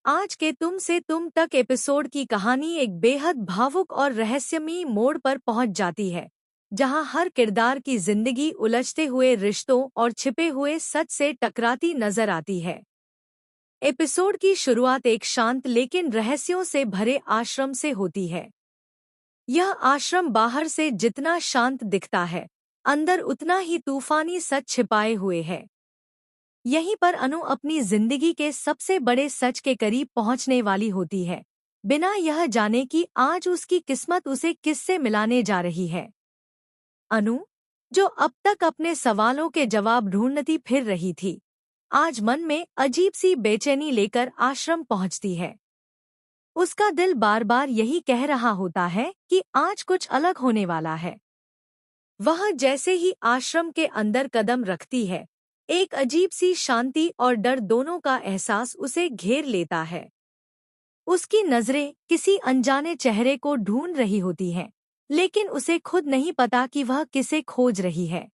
आज के तुम से तुम तक एपिसोड की कहानी एक बेहद भावुक और रहस्यमयी मोड़ पर पहुंच जाती है, जहां हर किरदार की जिंदगी उलझते हुए रिश्तों और छिपे हुए सच से टकराती नजर आती है। एपिसोड की शुरुआत एक शांत लेकिन रहस्यों से भरे आश्रम से होती है। यह आश्रम बाहर से जितना शांत दिखता है, अंदर उतना ही तूफानी सच छिपाए हुए है। यहीं पर अनु अपनी जिंदगी के सबसे बड़े सच के करीब पहुंचने वाली होती है, बिना यह जाने कि आज उसकी किस्मत उसे किससे मिलाने जा रही है। अनु, जो अब तक अपने सवालों के जवाब ढूंढती फिर रही थी, आज मन में अजीब सी बेचैनी लेकर आश्रम पहुंचती है। उसका दिल बार बार यही कह रहा होता है कि आज कुछ अलग होने वाला है। वह जैसे ही आश्रम के अंदर कदम रखती है, एक अजीब सी शांति और डर दोनों का एहसास उसे घेर लेता है। उसकी नजरें किसी अनजाने चेहरे को ढूंढ रही होती हैं, लेकिन उसे खुद नहीं पता कि वह किसे खोज रही है।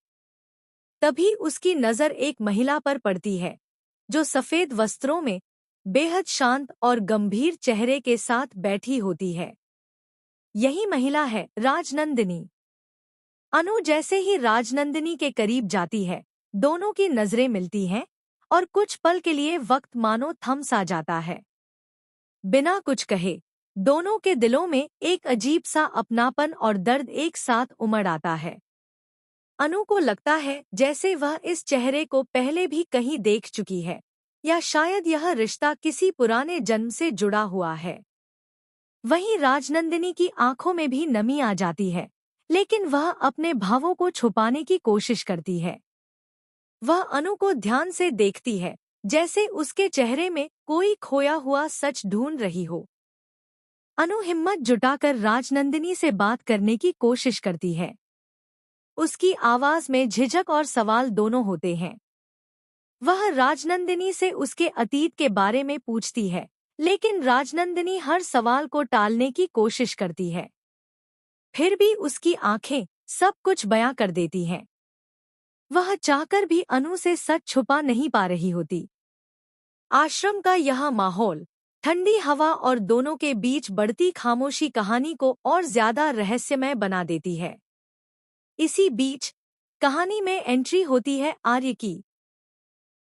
तभी उसकी नजर एक महिला पर पड़ती है, जो सफेद वस्त्रों में बेहद शांत और गंभीर चेहरे के साथ बैठी होती है। यही महिला है राजनंदिनी। अनु जैसे ही राजनंदिनी के करीब जाती है, दोनों की नजरें मिलती हैं और कुछ पल के लिए वक्त मानो थम सा जाता है। बिना कुछ कहे दोनों के दिलों में एक अजीब सा अपनापन और दर्द एक साथ उमड़ आता है। अनु को लगता है जैसे वह इस चेहरे को पहले भी कहीं देख चुकी है, या शायद यह रिश्ता किसी पुराने जन्म से जुड़ा हुआ है। वहीं राजनंदिनी की आंखों में भी नमी आ जाती है, लेकिन वह अपने भावों को छुपाने की कोशिश करती है। वह अनु को ध्यान से देखती है, जैसे उसके चेहरे में कोई खोया हुआ सच ढूंढ रही हो। अनु हिम्मत जुटाकर राजनंदिनी से बात करने की कोशिश करती है। उसकी आवाज में झिझक और सवाल दोनों होते हैं। वह राजनंदिनी से उसके अतीत के बारे में पूछती है, लेकिन राजनंदिनी हर सवाल को टालने की कोशिश करती है। फिर भी उसकी आंखें सब कुछ बयां कर देती हैं। वह चाहकर भी अनु से सच छुपा नहीं पा रही होती। आश्रम का यह माहौल, ठंडी हवा और दोनों के बीच बढ़ती खामोशी कहानी को और ज्यादा रहस्यमय बना देती है। इसी बीच कहानी में एंट्री होती है आर्य की।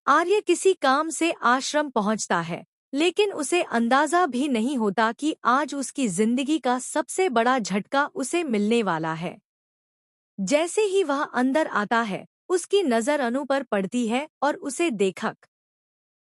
आर्य किसी काम से आश्रम पहुंचता है, लेकिन उसे अंदाजा भी नहीं होता कि आज उसकी जिंदगी का सबसे बड़ा झटका उसे मिलने वाला है। जैसे ही वह अंदर आता है, उसकी नजर अनु पर पड़ती है और उसे देखकर